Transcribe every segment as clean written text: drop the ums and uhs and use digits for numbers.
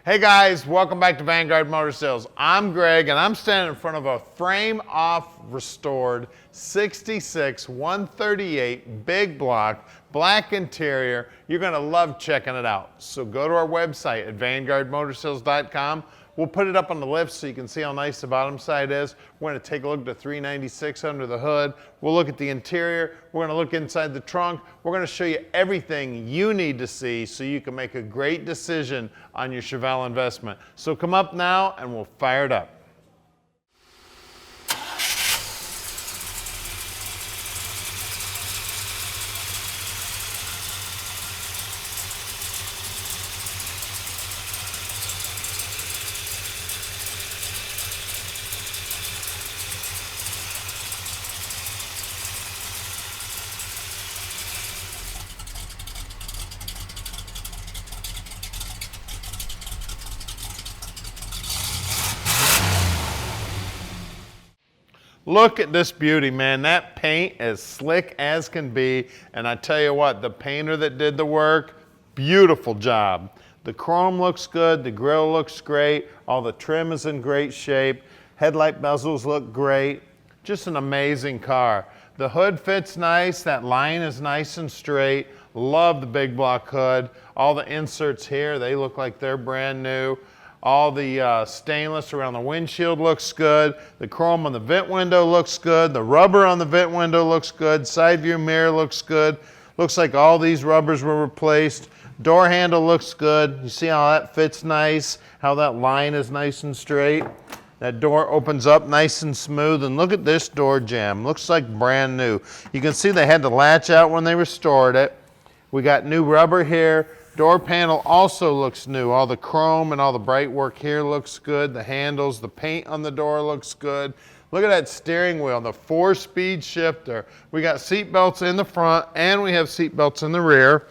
Hey guys, welcome back to Vanguard Motor Sales. I'm Greg and I'm standing in front of a frame off restored 66 138 big block, black interior. You're gonna love checking it out. So go to our website at vanguardmotorsales.com. We'll put it up on the lift so you can see how nice the bottom side is. We're gonna take a look at the 396 under the hood. We'll look at the interior. We're gonna look inside the trunk. We're gonna show you everything you need to see so you can make a great decision on your Chevelle investment. So come up now and we'll fire it up. Look at this beauty, man. That paint is slick as can be. And I tell you what, the painter that did the work, beautiful job. The chrome looks good, the grille looks great, all the trim is in great shape, headlight bezels look great. Just an amazing car. The hood fits nice, that line is nice and straight. Love the big block hood. All the inserts here, they look like they're brand new. All the stainless around the windshield looks good. The chrome on the vent window looks good. The rubber on the vent window looks good. Side view mirror looks good. Looks like all these rubbers were replaced. Door handle looks good. You see how that fits nice, how that line is nice and straight. That door opens up nice and smooth. And look at this door jamb. Looks like brand new. You can see they had the latch out when they restored it. We got new rubber here. Door panel also looks new. All the chrome and all the bright work here looks good. The handles, the paint on the door looks good. Look at that steering wheel, the 4-speed shifter. We got seat belts in the front and we have seat belts in the rear.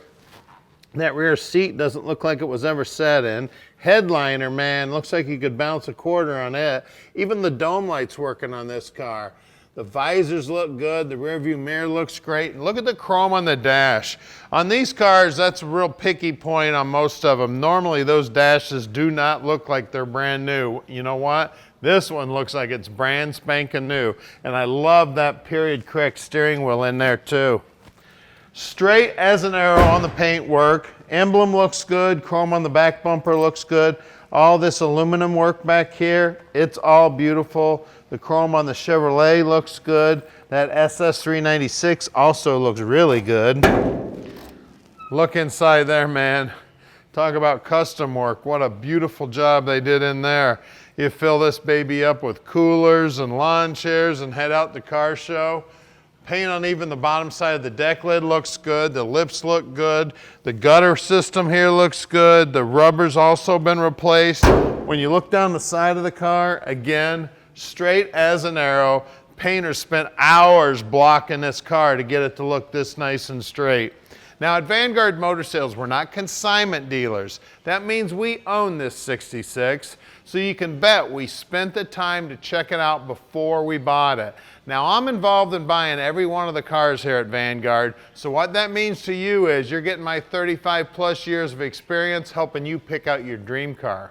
That rear seat doesn't look like it was ever set in. Headliner, man, looks like you could bounce a quarter on it. Even the dome light's working on this car. The visors look good, the rear view mirror looks great, and look at the chrome on the dash. On these cars, that's a real picky point on most of them. Normally those dashes do not look like they're brand new. You know what? This one looks like it's brand spanking new, and I love that period correct steering wheel in there too. Straight as an arrow on the paintwork. Emblem looks good, chrome on the back bumper looks good. All this aluminum work back here, it's all beautiful. The chrome on the Chevrolet looks good. That SS 396 also looks really good. Look inside there, man. Talk about custom work. What a beautiful job they did in there. You fill this baby up with coolers and lawn chairs and head out to car show. Paint on even the bottom side of the deck lid looks good. The lips look good. The gutter system here looks good. The rubber's also been replaced. When you look down the side of the car, again, straight as an arrow. Painters spent hours blocking this car to get it to look this nice and straight. Now at Vanguard Motor Sales, we're not consignment dealers. That means we own this 66, so you can bet we spent the time to check it out before we bought it. Now I'm involved in buying every one of the cars here at Vanguard, so what that means to you is you're getting my 35 plus years of experience helping you pick out your dream car.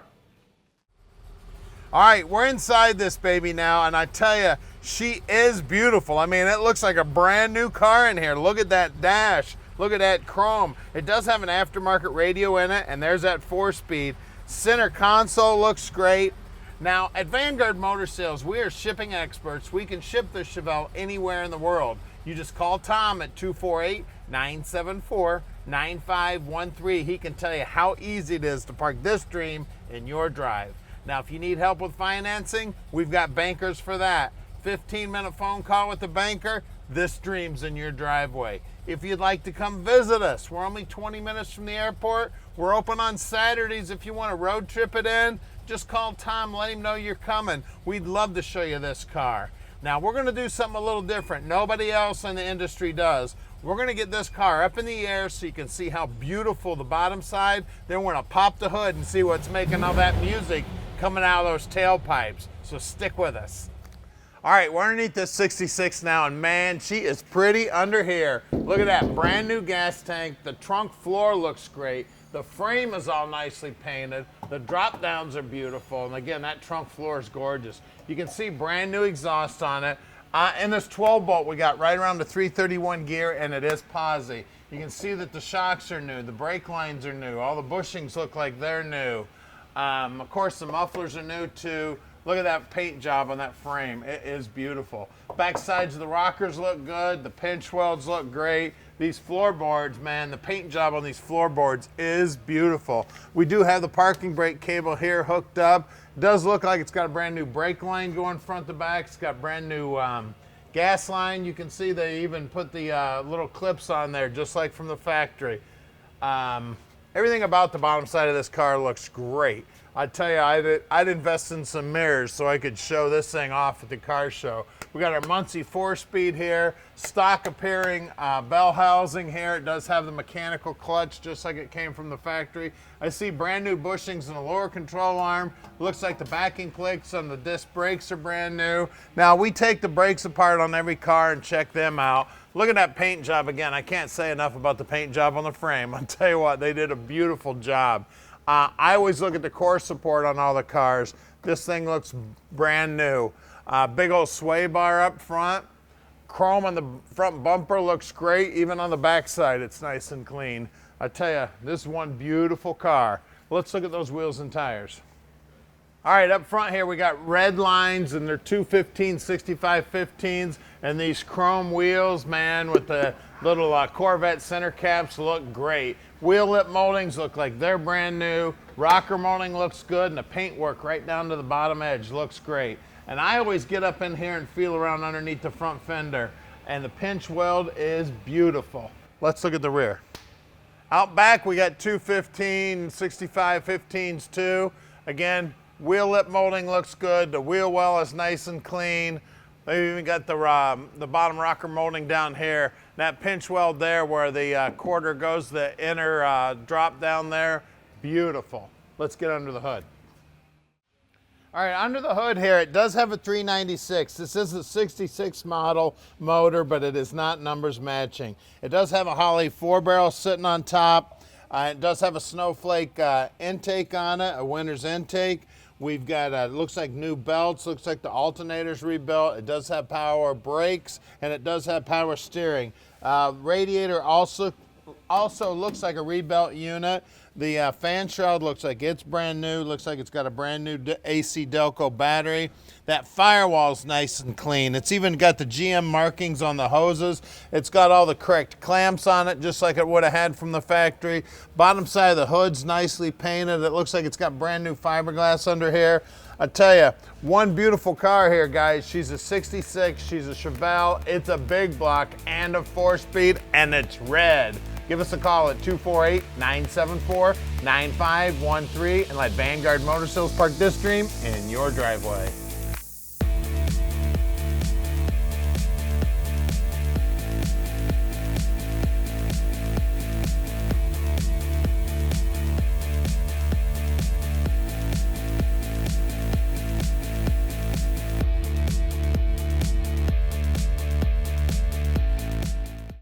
All right, we're inside this baby now, and I tell you, she is beautiful. I mean, it looks like a brand new car in here. Look at that dash. Look at that chrome. It does have an aftermarket radio in it, and there's that 4-speed. Center console looks great. Now, at Vanguard Motor Sales, we are shipping experts. We can ship the Chevelle anywhere in the world. You just call Tom at 248-974-9513. He can tell you how easy it is to park this dream in your drive. Now, if you need help with financing, we've got bankers for that. 15-minute phone call with the banker, this dream's in your driveway. If you'd like to come visit us, we're only 20 minutes from the airport. We're open on Saturdays if you want to road trip it in. Just call Tom, let him know you're coming. We'd love to show you this car. Now, we're going to do something a little different. Nobody else in the industry does. We're going to get this car up in the air so you can see how beautiful the bottom side. Then we're going to pop the hood and see what's making all that music coming out of those tailpipes. So stick with us. All right, we're underneath this 66 now, and man, she is pretty under here. Look at that, brand new gas tank. The trunk floor looks great. The frame is all nicely painted. The drop downs are beautiful. And again, that trunk floor is gorgeous. You can see brand new exhaust on it. And this 12 bolt we got right around the 331 gear, and it is Posi. You can see that the shocks are new, the brake lines are new, all the bushings look like they're new. Of course, the mufflers are new too. Look at that paint job on that frame. It is beautiful. Back sides of the rockers look good. The pinch welds look great. These floorboards, man, the paint job on these floorboards is beautiful. We do have the parking brake cable here hooked up. It does look like it's got a brand new brake line going front to back. It's got brand new gas line. You can see they even put the little clips on there just like from the factory. Everything about the bottom side of this car looks great. I tell you, I'd invest in some mirrors so I could show this thing off at the car show. We got our Muncie 4-speed here, stock appearing bell housing here. It does have the mechanical clutch just like it came from the factory. I see brand new bushings in the lower control arm. Looks like the backing plates on the disc brakes are brand new. Now we take the brakes apart on every car and check them out. Look at that paint job again. I can't say enough about the paint job on the frame. I'll tell you what, they did a beautiful job. I always look at the core support on all the cars. This thing looks brand new. Big old sway bar up front. Chrome on the front bumper looks great. Even on the back side, it's nice and clean. I tell you, this is one beautiful car. Let's look at those wheels and tires. All right, up front here we got red lines, and they're 215 6515s, and these chrome wheels, man, with the little Corvette center caps look great. Wheel lip moldings look like they're brand new. Rocker molding looks good, and the paintwork right down to the bottom edge looks great. And I always get up in here and feel around underneath the front fender, and the pinch weld is beautiful. Let's look at the rear. Out back we got 215 6515s too. Again, wheel lip molding looks good. The wheel well is nice and clean. They've even got the bottom rocker molding down here. That pinch weld there where the quarter goes, the inner drop down there, beautiful. Let's get under the hood. All right, under the hood here, it does have a 396. This is a 66 model motor, but it is not numbers matching. It does have a Holley 4-barrel sitting on top. It does have a Snowflake intake on it, a winter's intake. We've got, looks like new belts, looks like the alternator's rebuilt. It does have power brakes, and it does have power steering. Radiator also looks like a rebuilt unit. The fan shroud looks like it's brand new. Looks like it's got a brand new AC Delco battery. That firewall's nice and clean. It's even got the GM markings on the hoses. It's got all the correct clamps on it, just like it would have had from the factory. Bottom side of the hood's nicely painted. It looks like it's got brand new fiberglass under here. I tell you, one beautiful car here, guys. She's a 66, she's a Chevelle. It's a big block and a 4-speed, and it's red. Give us a call at 248-974-9513 and let Vanguard Motor Sales park this dream in your driveway.